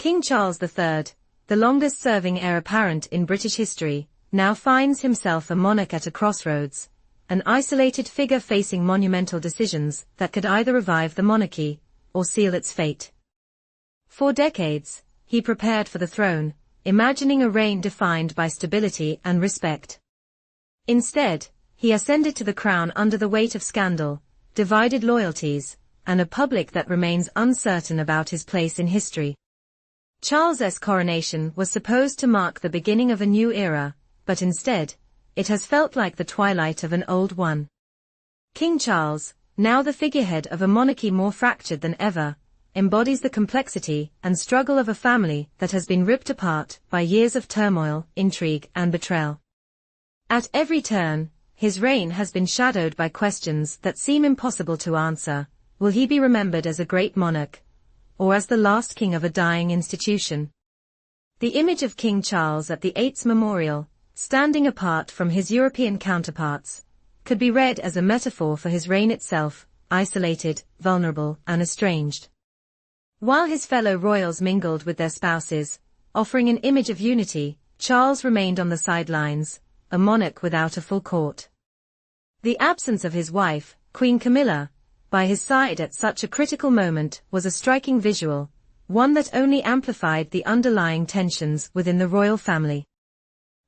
King Charles III, the longest-serving heir apparent in British history, now finds himself a monarch at a crossroads, an isolated figure facing monumental decisions that could either revive the monarchy or seal its fate. For decades, he prepared for the throne, imagining a reign defined by stability and respect. Instead, he ascended to the crown under the weight of scandal, divided loyalties, and a public that remains uncertain about his place in history. Charles's coronation was supposed to mark the beginning of a new era, but instead, it has felt like the twilight of an old one. King Charles, now the figurehead of a monarchy more fractured than ever, embodies the complexity and struggle of a family that has been ripped apart by years of turmoil, intrigue, and betrayal. At every turn, his reign has been shadowed by questions that seem impossible to answer. Will he be remembered as a great monarch, or as the last king of a dying institution? The image of King Charles at the 8th Memorial, standing apart from his European counterparts, could be read as a metaphor for his reign itself, isolated, vulnerable, and estranged. While his fellow royals mingled with their spouses, offering an image of unity, Charles remained on the sidelines, a monarch without a full court. The absence of his wife, Queen Camila, by his side at such a critical moment was a striking visual, one that only amplified the underlying tensions within the royal family.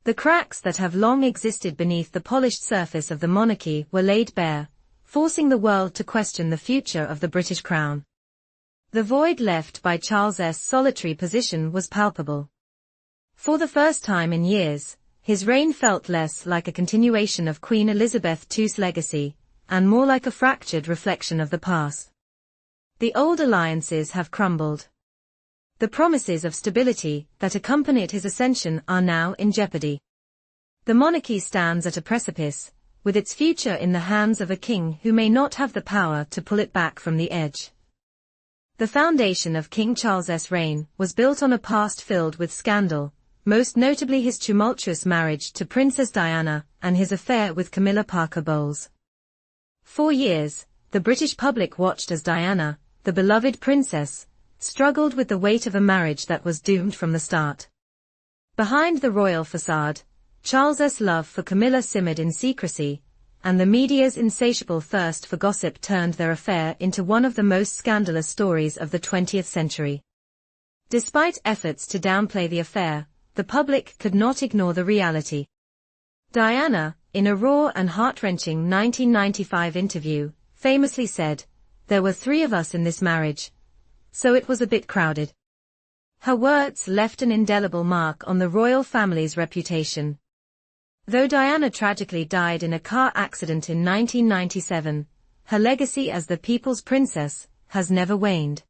The cracks that have long existed beneath the polished surface of the monarchy were laid bare, forcing the world to question the future of the British crown. The void left by Charles's solitary position was palpable. For the first time in years, his reign felt less like a continuation of Queen Elizabeth II's legacy, and more like a fractured reflection of the past. The old alliances have crumbled. The promises of stability that accompanied his ascension are now in jeopardy. The monarchy stands at a precipice, with its future in the hands of a king who may not have the power to pull it back from the edge. The foundation of King Charles's reign was built on a past filled with scandal, most notably his tumultuous marriage to Princess Diana and his affair with Camilla Parker Bowles. For years, the British public watched as Diana, the beloved princess, struggled with the weight of a marriage that was doomed from the start. Behind the royal facade, Charles's love for Camilla simmered in secrecy, and the media's insatiable thirst for gossip turned their affair into one of the most scandalous stories of the 20th century. Despite efforts to downplay the affair, the public could not ignore the reality. Diana, in a raw and heart-wrenching 1995 interview, famously said, "There were 3 of us in this marriage, so it was a bit crowded." Her words left an indelible mark on the royal family's reputation. Though Diana tragically died in a car accident in 1997, her legacy as the people's princess has never waned.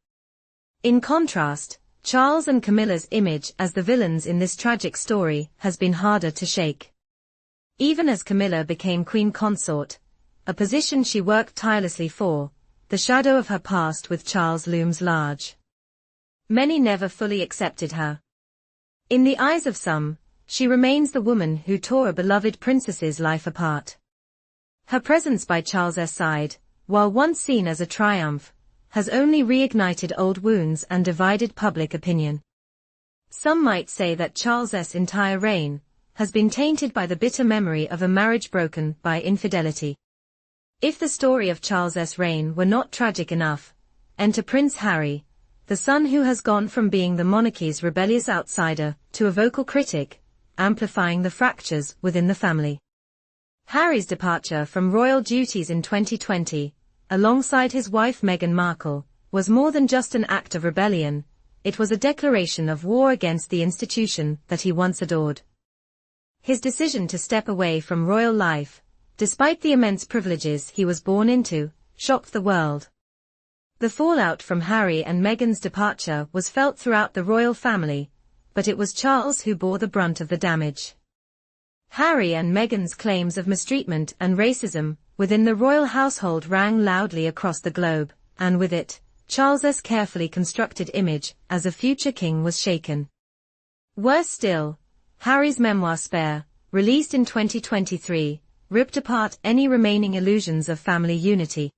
In contrast, Charles and Camilla's image as the villains in this tragic story has been harder to shake. Even as Camilla became queen consort, a position she worked tirelessly for, the shadow of her past with Charles looms large. Many never fully accepted her. In the eyes of some, she remains the woman who tore a beloved princess's life apart. Her presence by Charles's side, while once seen as a triumph, has only reignited old wounds and divided public opinion. Some might say that Charles's entire reign has been tainted by the bitter memory of a marriage broken by infidelity. If the story of Charles's reign were not tragic enough, enter Prince Harry, the son who has gone from being the monarchy's rebellious outsider to a vocal critic, amplifying the fractures within the family. Harry's departure from royal duties in 2020, alongside his wife Meghan Markle, was more than just an act of rebellion, it was a declaration of war against the institution that he once adored. His decision to step away from royal life, despite the immense privileges he was born into, shocked the world. The fallout from Harry and Meghan's departure was felt throughout the royal family, but it was Charles who bore the brunt of the damage. Harry and Meghan's claims of mistreatment and racism within the royal household rang loudly across the globe, and with it, Charles's carefully constructed image as a future king was shaken. Worse still, Harry's memoir Spare, released in 2023, ripped apart any remaining illusions of family unity.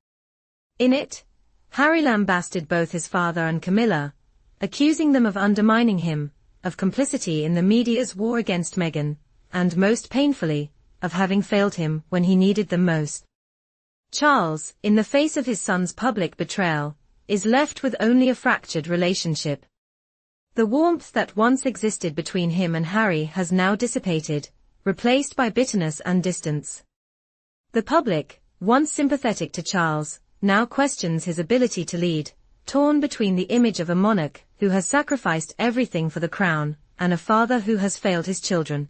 In it, Harry lambasted both his father and Camilla, accusing them of undermining him, of complicity in the media's war against Meghan, and most painfully, of having failed him when he needed them most. Charles, in the face of his son's public betrayal, is left with only a fractured relationship. The warmth that once existed between him and Harry has now dissipated, replaced by bitterness and distance. The public, once sympathetic to Charles, now questions his ability to lead, torn between the image of a monarch who has sacrificed everything for the crown, and a father who has failed his children.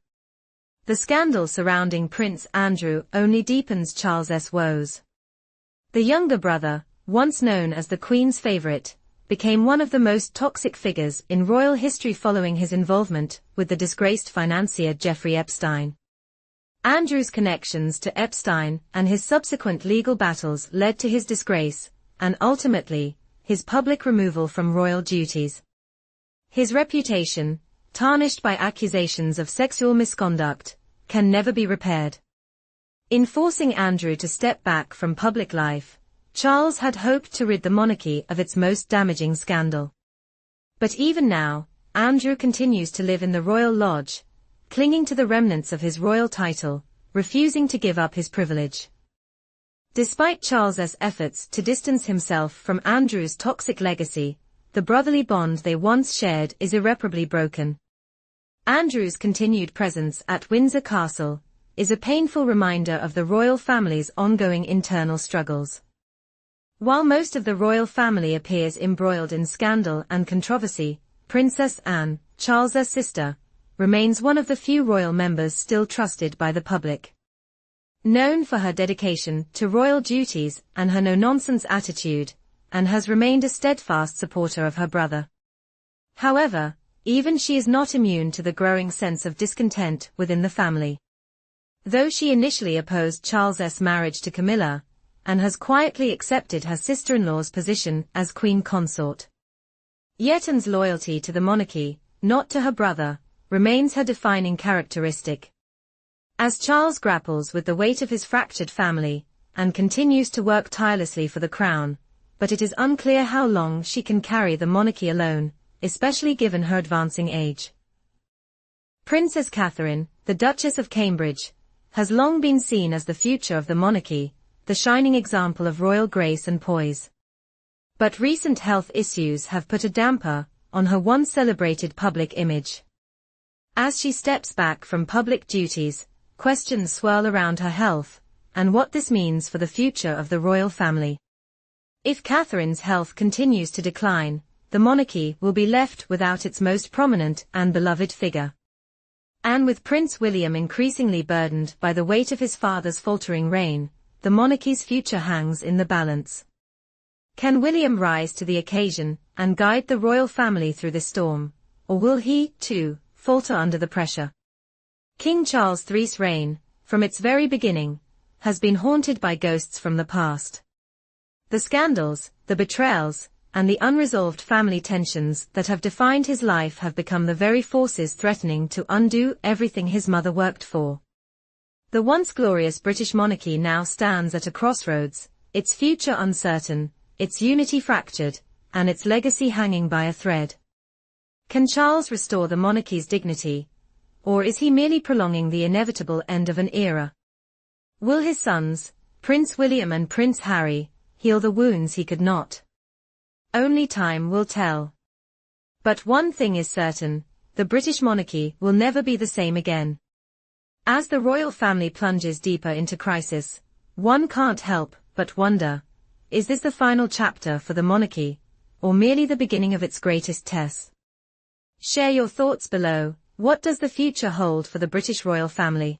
The scandal surrounding Prince Andrew only deepens Charles's woes. The younger brother, once known as the Queen's favorite, became one of the most toxic figures in royal history following his involvement with the disgraced financier Jeffrey Epstein. Andrew's connections to Epstein and his subsequent legal battles led to his disgrace, and ultimately, his public removal from royal duties. His reputation, tarnished by accusations of sexual misconduct, can never be repaired. In forcing Andrew to step back from public life, Charles had hoped to rid the monarchy of its most damaging scandal. But even now, Andrew continues to live in the royal lodge, clinging to the remnants of his royal title, refusing to give up his privilege. Despite Charles's efforts to distance himself from Andrew's toxic legacy, the brotherly bond they once shared is irreparably broken. Andrew's continued presence at Windsor Castle is a painful reminder of the royal family's ongoing internal struggles. While most of the royal family appears embroiled in scandal and controversy, Princess Anne, Charles's sister, remains one of the few royal members still trusted by the public. Known for her dedication to royal duties and her no-nonsense attitude, Anne has remained a steadfast supporter of her brother. However, even she is not immune to the growing sense of discontent within the family. Though she initially opposed Charles's marriage to Camila, Anne has quietly accepted her sister-in-law's position as queen consort. Yet Anne's loyalty to the monarchy, not to her brother, remains her defining characteristic. As Charles grapples with the weight of his fractured family, Anne continues to work tirelessly for the crown, but it is unclear how long she can carry the monarchy alone, especially given her advancing age. Princess Catherine, the Duchess of Cambridge, has long been seen as the future of the monarchy, the shining example of royal grace and poise. But recent health issues have put a damper on her once celebrated public image. As she steps back from public duties, questions swirl around her health, and what this means for the future of the royal family. If Catherine's health continues to decline, the monarchy will be left without its most prominent and beloved figure. And with Prince William increasingly burdened by the weight of his father's faltering reign, the monarchy's future hangs in the balance. Can William rise to the occasion and guide the royal family through this storm, or will he, too, falter under the pressure? King Charles III's reign, from its very beginning, has been haunted by ghosts from the past. The scandals, the betrayals, and the unresolved family tensions that have defined his life have become the very forces threatening to undo everything his mother worked for. The once glorious British monarchy now stands at a crossroads, its future uncertain, its unity fractured, and its legacy hanging by a thread. Can Charles restore the monarchy's dignity, or is he merely prolonging the inevitable end of an era? Will his sons, Prince William and Prince Harry, heal the wounds he could not? Only time will tell. But one thing is certain, the British monarchy will never be the same again. As the royal family plunges deeper into crisis, one can't help but wonder, is this the final chapter for the monarchy, or merely the beginning of its greatest test? Share your thoughts below. What does the future hold for the British royal family?